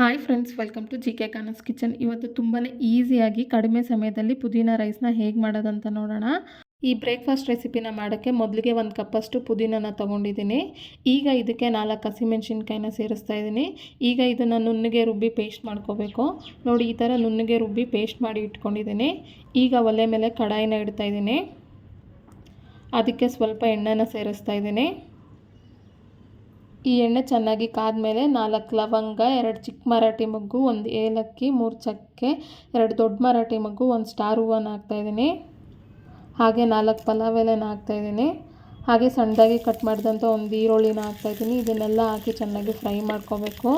Hi friends, welcome to G K ಕಾನಸ್ kitchen. ಇವತ್ತು ತುಂಬಾ ಈಸಿಯಾಗಿ ಕಡಿಮೆ ಸಮಯದಲ್ಲಿ ಪುದೀನ ರೈಸ್ನ ಹೇಗೆ ಮಾಡೋದಂತ ನೋಡೋಣ. ಈ ಬ್ರೇಕ್ಫಾಸ್ಟ್ ರೆಸಿಪಿನ ಮಾಡೋಕ್ಕೆ ಮೊದಲಿಗೆ 1 ಕಪ್ಪಷ್ಟು ಪುದೀನನ ತೊಗೊಂಡಿದ್ದೀನಿ. ಈಗ ಇದಕ್ಕೆ 4 ಹಸಿಮೆಣ್ಸಿನ್ಕಾಯಿನ ಸೇರಿಸ್ತಾ ಇದ್ದೀನಿ. ಈಗ ಇದನ್ನು ನುಣ್ಣಗೆ ರುಬ್ಬಿ ಪೇಸ್ಟ್ ಮಾಡ್ಕೋಬೇಕು. ನೋಡಿ, ಈ ಥರ ನುಣ್ಣಗೆ ರುಬ್ಬಿ ಪೇಸ್ಟ್ ಮಾಡಿ ಇಟ್ಕೊಂಡಿದ್ದೀನಿ. ಈಗ ಒಲೆ ಮೇಲೆ ಕಡಾಯಿನ ಇಡ್ತಾ ಇದ್ದೀನಿ. ಅದಕ್ಕೆ ಸ್ವಲ್ಪ ಎಣ್ಣೆನ ಸೇರಿಸ್ತಾ ಇದ್ದೀನಿ. ಈ ಎಣ್ಣೆ ಚೆನ್ನಾಗಿ ಕಾದ್ಮೇಲೆ 4 ಲವಂಗ, 2 ಚಿಕ್ಕ ಮರಾಠಿ ಮೊಗ್ಗು, 1 ಏಲಕ್ಕಿ, 3 ಚಕ್ಕೆ, 2 ದೊಡ್ಡ ಮರಾಠಿ ಮೊಗ್ಗು, 1 ಸ್ಟಾರ್ ಹೂವನ್ನು ಹಾಕ್ತಾಯಿದ್ದೀನಿ. ಹಾಗೆ 4 ಪಲಾವ್ ಎಲೆನ ಹಾಕ್ತಾಯಿದ್ದೀನಿ. ಹಾಗೆ ಸಣ್ಣದಾಗಿ ಕಟ್ ಮಾಡಿದಂಥ 1 ಈರುಳ್ಳಿನ ಹಾಕ್ತಾಯಿದ್ದೀನಿ. ಇದನ್ನೆಲ್ಲ ಹಾಕಿ ಚೆನ್ನಾಗಿ ಫ್ರೈ ಮಾಡ್ಕೋಬೇಕು.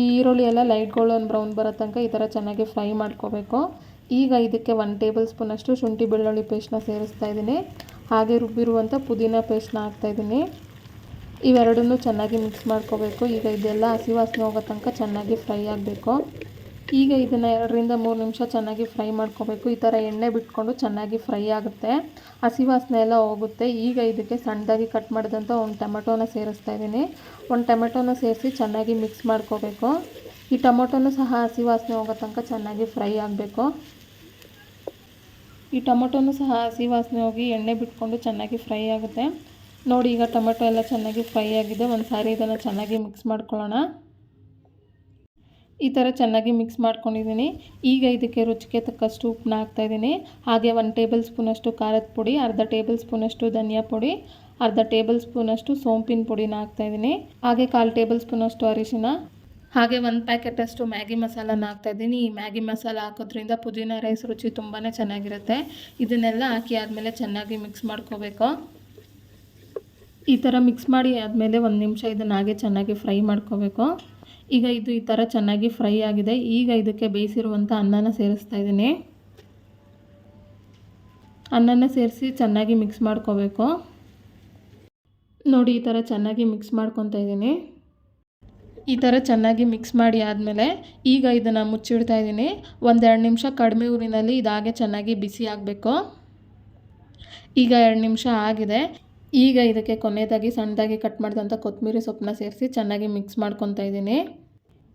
ಈ ಈರುಳ್ಳಿ ಎಲ್ಲ ಲೈಟ್ ಗೋಲ್ಡನ್ ಬ್ರೌನ್ ಬರೋ ತನಕ ಈ ಥರ ಚೆನ್ನಾಗಿ ಫ್ರೈ ಮಾಡ್ಕೋಬೇಕು. ಈಗ ಇದಕ್ಕೆ 1 ಟೇಬಲ್ ಸ್ಪೂನಷ್ಟು ಶುಂಠಿ ಬೆಳ್ಳುಳ್ಳಿ ಪೇಸ್ಟ್ನ ಸೇರಿಸ್ತಾ ಇದ್ದೀನಿ. ಹಾಗೆ ರುಬ್ಬಿರುವಂಥ ಪುದೀನ ಪೇಸ್ಟ್ನ ಹಾಕ್ತಾಯಿದ್ದೀನಿ. ಇವೆರಡನ್ನೂ ಚೆನ್ನಾಗಿ ಮಿಕ್ಸ್ ಮಾಡ್ಕೋಬೇಕು. ಈಗ ಇದೆಲ್ಲ ಹಸಿ ವಾಸನೆ ಹೋಗೋ ತನಕ ಚೆನ್ನಾಗಿ ಫ್ರೈ ಆಗಬೇಕು. ಈಗ ಇದನ್ನು 2 ರಿಂದ 3 ನಿಮಿಷ ಚೆನ್ನಾಗಿ ಫ್ರೈ ಮಾಡ್ಕೋಬೇಕು. ಈ ಥರ ಎಣ್ಣೆ ಬಿಟ್ಕೊಂಡು ಚೆನ್ನಾಗಿ ಫ್ರೈ ಆಗುತ್ತೆ, ಹಸಿ ವಾಸನೆ ಎಲ್ಲ ಹೋಗುತ್ತೆ. ಈಗ ಇದಕ್ಕೆ ಸಣ್ಣದಾಗಿ ಕಟ್ ಮಾಡಿದಂಥ 1 ಟೊಮೆಟೊನ ಸೇರಿಸ್ತಾ ಇದ್ದೀನಿ. 1 ಟೊಮೆಟೊನ ಸೇರಿಸಿ ಚೆನ್ನಾಗಿ ಮಿಕ್ಸ್ ಮಾಡ್ಕೋಬೇಕು. ಈ ಟೊಮೊಟೊನೂ ಸಹ ಹಸಿ ವಾಸನೆ ಹೋಗೋ ತನಕ ಚೆನ್ನಾಗಿ ಫ್ರೈ ಆಗಬೇಕು. ಈ ಟೊಮೊಟೊನೂ ಸಹ ಹಸಿ ವಾಸನೆ ಹೋಗಿ ಎಣ್ಣೆ ಬಿಟ್ಕೊಂಡು ಚೆನ್ನಾಗಿ ಫ್ರೈ ಆಗುತ್ತೆ. ನೋಡಿ, ಈಗ ಟೊಮೆಟೊ ಎಲ್ಲ ಚೆನ್ನಾಗಿ ಫ್ರೈ ಆಗಿದೆ. ಒಂದು ಸಾರಿ ಇದನ್ನು ಚೆನ್ನಾಗಿ ಮಿಕ್ಸ್ ಮಾಡ್ಕೊಳ್ಳೋಣ. ಈ ಥರ ಚೆನ್ನಾಗಿ ಮಿಕ್ಸ್ ಮಾಡ್ಕೊಂಡಿದ್ದೀನಿ. ಈಗ ಇದಕ್ಕೆ ರುಚಿಗೆ ತಕ್ಕಷ್ಟು ಉಪ್ಪನ್ನ ಹಾಕ್ತಾಯಿದ್ದೀನಿ. ಹಾಗೆ 1 ಟೇಬಲ್ ಸ್ಪೂನಷ್ಟು ಖಾರದ ಪುಡಿ, ಅರ್ಧ ಟೇಬಲ್ ಸ್ಪೂನಷ್ಟು ಧನಿಯಾ ಪುಡಿ, ಅರ್ಧ ಟೇಬಲ್ ಸ್ಪೂನಷ್ಟು ಸೋಂಪಿನ ಪುಡಿನ ಹಾಕ್ತಾಯಿದ್ದೀನಿ. ಹಾಗೆ 1/4 ಟೇಬಲ್ ಸ್ಪೂನಷ್ಟು ಅರಿಶಿನ, ಹಾಗೆ 1 ಪ್ಯಾಕೆಟಷ್ಟು ಮ್ಯಾಗಿ ಮಸಾಲಾನ ಹಾಕ್ತಾಯಿದ್ದೀನಿ. ಈ ಮ್ಯಾಗಿ ಮಸಾಲ ಹಾಕೋದ್ರಿಂದ ಪುದೀನ ರೈಸ್ ರುಚಿ ತುಂಬಾ ಚೆನ್ನಾಗಿರುತ್ತೆ. ಇದನ್ನೆಲ್ಲ ಹಾಕಿ ಆದಮೇಲೆ ಚೆನ್ನಾಗಿ ಮಿಕ್ಸ್ ಮಾಡ್ಕೋಬೇಕು. ಈ ಥರ ಮಿಕ್ಸ್ ಮಾಡಿ ಆದಮೇಲೆ 1 ನಿಮಿಷ ಇದನ್ನು ಹಾಗೆ ಚೆನ್ನಾಗಿ ಫ್ರೈ ಮಾಡ್ಕೋಬೇಕು. ಈಗ ಇದು ಈ ಥರ ಚೆನ್ನಾಗಿ ಫ್ರೈ ಆಗಿದೆ. ಈಗ ಇದಕ್ಕೆ ಬೇಯಿಸಿರುವಂಥ ಅನ್ನನ ಸೇರಿಸ್ತಾ ಇದ್ದೀನಿ. ಅನ್ನನ ಸೇರಿಸಿ ಚೆನ್ನಾಗಿ ಮಿಕ್ಸ್ ಮಾಡ್ಕೋಬೇಕು. ನೋಡಿ, ಈ ಥರ ಚೆನ್ನಾಗಿ ಮಿಕ್ಸ್ ಮಾಡ್ಕೊತಾ ಇದ್ದೀನಿ. ಈ ಥರ ಚೆನ್ನಾಗಿ ಮಿಕ್ಸ್ ಮಾಡಿ ಆದಮೇಲೆ ಈಗ ಇದನ್ನು ಮುಚ್ಚಿಡ್ತಾ ಇದ್ದೀನಿ. 1-2 ನಿಮಿಷ ಕಡಿಮೆ ಊರಿನಲ್ಲಿ ಇದಾಗೆ ಚೆನ್ನಾಗಿ ಬಿಸಿ ಆಗಬೇಕು. ಈಗ 2 ನಿಮಿಷ ಆಗಿದೆ. ಈಗ ಇದಕ್ಕೆ ಕೊನೆಯದಾಗಿ ಸಣ್ಣದಾಗಿ ಕಟ್ ಮಾಡಿದಂಥ ಕೊತ್ತಂಬರಿ ಸೊಪ್ಪನ್ನ ಸೇರಿಸಿ ಚೆನ್ನಾಗಿ ಮಿಕ್ಸ್ ಮಾಡ್ಕೊತಾ ಇದ್ದೀನಿ.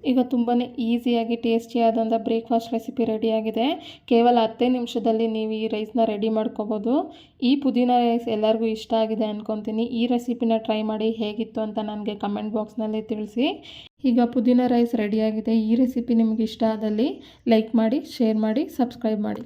ಈಗ ತುಂಬಾ ಈಸಿಯಾಗಿ ಟೇಸ್ಟಿಯಾದಂಥ ಬ್ರೇಕ್ಫಾಸ್ಟ್ ರೆಸಿಪಿ ರೆಡಿಯಾಗಿದೆ. ಕೇವಲ 10 ನಿಮಿಷದಲ್ಲಿ ನೀವು ಈ ರೈಸ್ನ ರೆಡಿ ಮಾಡ್ಕೋಬೋದು. ಈ ಪುದೀನ ರೈಸ್ ಎಲ್ಲರಿಗೂ ಇಷ್ಟ ಆಗಿದೆ ಅಂದ್ಕೊತೀನಿ. ಈ ರೆಸಿಪಿನ ಟ್ರೈ ಮಾಡಿ ಹೇಗಿತ್ತು ಅಂತ ನನಗೆ ಕಮೆಂಟ್ ಬಾಕ್ಸ್ನಲ್ಲಿ ತಿಳಿಸಿ. ಈಗ ಪುದೀನ ರೈಸ್ ರೆಡಿಯಾಗಿದೆ. ಈ ರೆಸಿಪಿ ನಿಮಗೆ ಇಷ್ಟ ಆದಲ್ಲಿ ಲೈಕ್ ಮಾಡಿ, ಶೇರ್ ಮಾಡಿ, ಸಬ್ಸ್ಕ್ರೈಬ್ ಮಾಡಿ.